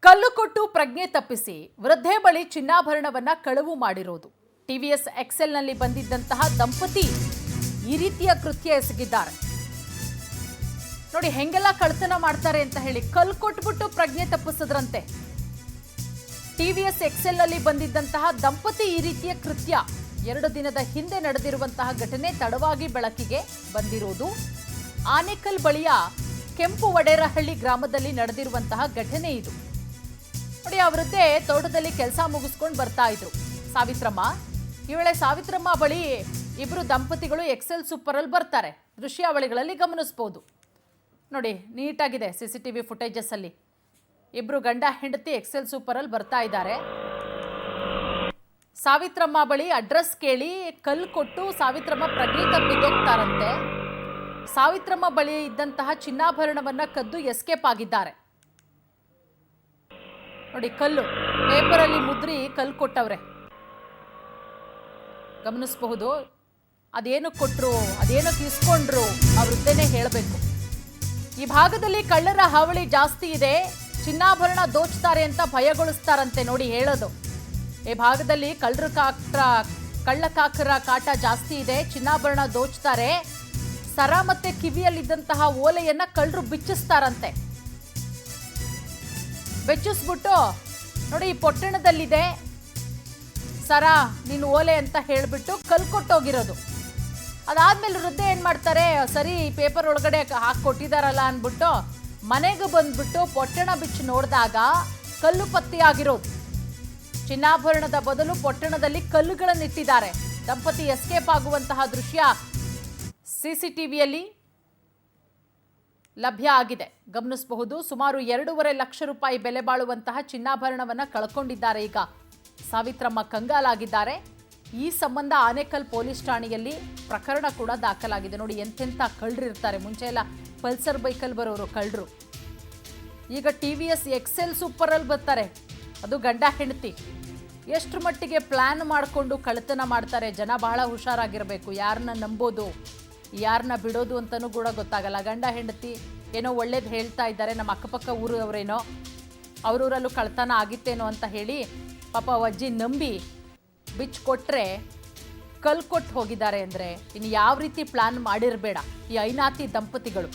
ಕಲ್ಲು ಕೊಟ್ಟು ಪ್ರಜ್ಞೆ ತಪ್ಪಿಸಿ ವೃದ್ಧೆ ಬಳಿ ಚಿನ್ನಾಭರಣವನ್ನ ಕಳವು ಮಾಡಿರೋದು. ಟಿವಿಎಸ್ ಎಕ್ಸೆಲ್ನಲ್ಲಿ ಬಂದಿದ್ದಂತಹ ದಂಪತಿ ಈ ರೀತಿಯ ಕೃತ್ಯ ಎಸಗಿದ್ದಾರೆ. ನೋಡಿ ಹೆಂಗೆಲ್ಲ ಕಳ್ತನ ಮಾಡ್ತಾರೆ ಅಂತ ಹೇಳಿ ಕಲ್ಲು ಕೊಟ್ಬಿಟ್ಟು ಪ್ರಜ್ಞೆ ತಪ್ಪಿಸಿದ್ರಂತೆ. ಟಿವಿಎಸ್ ಎಕ್ಸೆಲ್ನಲ್ಲಿ ಬಂದಿದ್ದಂತಹ ದಂಪತಿ ಈ ರೀತಿಯ ಕೃತ್ಯ 2 ದಿನದ ಹಿಂದೆ ನಡೆದಿರುವಂತಹ ಘಟನೆ ತಡವಾಗಿ ಬೆಳಕಿಗೆ ಬಂದಿರೋದು. ಆನೇಕಲ್ ಬಳಿಯ ಕೆಂಪು ವಡೇರಹಳ್ಳಿ ಗ್ರಾಮದಲ್ಲಿ ನಡೆದಿರುವಂತಹ ಘಟನೆ ಇದು. ನೋಡಿ, ಆ ವೃದ್ಧೆ ತೋಟದಲ್ಲಿ ಕೆಲಸ ಮುಗಿಸ್ಕೊಂಡು ಬರ್ತಾ ಇದ್ರು. ಸಾವಿತ್ರಮ್ಮ, ಈ ವೇಳೆ ಸಾವಿತ್ರಮ್ಮ ಬಳಿ ಇಬ್ರು ದಂಪತಿಗಳು ಎಕ್ಸೆಲ್ ಸೂಪರ್ ಅಲ್ಲಿ ಬರ್ತಾರೆ. ದೃಶ್ಯಾವಳಿಗಳಲ್ಲಿ ಗಮನಿಸಬಹುದು. ನೋಡಿ, ನೀಟಾಗಿದೆ CCTV ಫುಟೇಜಸ್ ಅಲ್ಲಿ. ಇಬ್ರು ಗಂಡ ಹೆಂಡತಿ ಎಕ್ಸೆಲ್ ಸೂಪರ್ ಅಲ್ಲಿ ಬರ್ತಾ ಇದ್ದಾರೆ. ಸಾವಿತ್ರಮ್ಮ ಬಳಿ ಅಡ್ರೆಸ್ ಕೇಳಿ ಕಲ್ಲು ಕೊಟ್ಟು ಸಾವಿತ್ರಮ್ಮ ಪ್ರಜ್ಞೆ ತಪ್ಪಿದ್ದೋಗ್ತಾರಂತೆ. ಸಾವಿತ್ರಮ್ಮ ಬಳಿ ಇದ್ದಂತಹ ಚಿನ್ನಾಭರಣವನ್ನ ಕದ್ದು ಎಸ್ಕೇಪ್ ಆಗಿದ್ದಾರೆ. ನೋಡಿ, ಕಲ್ಲು ಪೇಪರ್ ಅಲ್ಲಿ ಮುದ್ರಿ ಕಲ್ಲು ಕೊಟ್ಟವ್ರೆ. ಗಮನಿಸಬಹುದು. ಅದೇನು ಕೊಟ್ರು, ಅದೇನಕ್ಕೆ ಇಸ್ಕೊಂಡ್ರು ಆ ವೃದ್ಧೆನೇ ಹೇಳಬೇಕು. ಈ ಭಾಗದಲ್ಲಿ ಕಳ್ಳರ ಹಾವಳಿ ಜಾಸ್ತಿ ಇದೆ, ಚಿನ್ನಾಭರಣ ದೋಚ್ತಾರೆ ಅಂತ ಭಯಗೊಳಿಸ್ತಾರಂತೆ. ನೋಡಿ ಹೇಳೋದು, ಈ ಭಾಗದಲ್ಲಿ ಕಳ್ಳಕಾಕರ ಕಾಟ ಜಾಸ್ತಿ ಇದೆ, ಚಿನ್ನಾಭರಣ ದೋಚ್ತಾರೆ. ಸರ ಮತ್ತೆ ಕಿವಿಯಲ್ಲಿದ್ದಂತಹ ಓಲೆಯನ್ನ ಕಳ್ಳರು ಬಿಚ್ಚಿಸ್ತಾರಂತೆ. ಬೆಚ್ಚಿಸ್ಬಿಟ್ಟು ನೋಡಿ, ಈ ಪೊಟ್ಟಣದಲ್ಲಿದೆ ಸರ, ನೀನು ಓಲೆ ಅಂತ ಹೇಳ್ಬಿಟ್ಟು ಕಲ್ಲು ಕೊಟ್ಟೋಗಿರೋದು. ಅದಾದ್ಮೇಲೆ ವೃದ್ಧೆ ಏನ್ ಮಾಡ್ತಾರೆ, ಸರಿ ಪೇಪರ್ ಒಳಗಡೆ ಹಾಕೊಟ್ಟಿದಾರಲ್ಲ ಅನ್ಬಿಟ್ಟು ಮನೆಗೆ ಬಂದ್ಬಿಟ್ಟು ಪೊಟ್ಟಣ ಬಿಚ್ಚಿ ನೋಡಿದಾಗ ಕಲ್ಲು ಪತ್ತೆಯಾಗಿರೋದು. ಚಿನ್ನಾಭರಣದ ಬದಲು ಪೊಟ್ಟಣದಲ್ಲಿ ಕಲ್ಲುಗಳನ್ನಿಟ್ಟಿದ್ದಾರೆ. ದಂಪತಿ ಎಸ್ಕೇಪ್ ಆಗುವಂತಹ ದೃಶ್ಯ CCTVಯಲ್ಲಿ ಲಭ್ಯ ಆಗಿದೆ. ಗಮನಿಸಬಹುದು. ಸುಮಾರು 2.5 ಲಕ್ಷ ರೂಪಾಯಿ ಬೆಲೆ ಬಾಳುವಂತಹ ಚಿನ್ನಾಭರಣವನ್ನ ಕಳ್ಕೊಂಡಿದ್ದಾರೆ. ಈಗ ಸಾವಿತ್ರಮ್ಮ ಕಂಗಾಲಾಗಿದ್ದಾರೆ. ಈ ಸಂಬಂಧ ಆನೇಕಲ್ ಪೊಲೀಸ್ ಠಾಣೆಯಲ್ಲಿ ಪ್ರಕರಣ ಕೂಡ ದಾಖಲಾಗಿದೆ. ನೋಡಿ ಎಂತೆಂಥ ಕಳ್ಳರು ಇರ್ತಾರೆ. ಮುಂಚೆ ಎಲ್ಲ ಪಲ್ಸರ್ ಬೈಕಲ್ಲಿ ಬರೋರು ಕಳ್ಳರು, ಈಗ TVS ಎಕ್ಸೆಲ್ ಸೂಪರ್ ಅಲ್ಲಿ ಬರ್ತಾರೆ. ಅದು ಗಂಡ ಹೆಂಡತಿ. ಎಷ್ಟು ಮಟ್ಟಿಗೆ ಪ್ಲಾನ್ ಮಾಡಿಕೊಂಡು ಕಳ್ಳತನ ಮಾಡ್ತಾರೆ. ಜನ ಬಹಳ ಹುಷಾರಾಗಿರಬೇಕು. ಯಾರನ್ನ ನಂಬೋದು, ಯಾರನ್ನ ಬಿಡೋದು ಅಂತಲೂ ಕೂಡ ಗೊತ್ತಾಗಲ್ಲ. ಗಂಡ ಹೆಂಡತಿ ಏನೋ ಒಳ್ಳೇದು ಹೇಳ್ತಾ ಇದ್ದಾರೆ, ನಮ್ಮ ಅಕ್ಕಪಕ್ಕ ಊರವರೇನೋ, ಅವರೂರಲ್ಲೂ ಕಳ್ಳತನ ಆಗಿತ್ತೇನೋ ಅಂತ ಹೇಳಿ ಪಾಪ ಅಜ್ಜಿ ನಂಬಿ ಬಿಚ್ಚು ಕೊಟ್ಟರೆ ಕಲ್ಲು ಕೊಟ್ಟು ಹೋಗಿದ್ದಾರೆ ಅಂದರೆ ಇನ್ನು ಯಾವ ರೀತಿ ಪ್ಲಾನ್ ಮಾಡಿರಬೇಡ ಈ ಐನಾತಿ ದಂಪತಿಗಳು.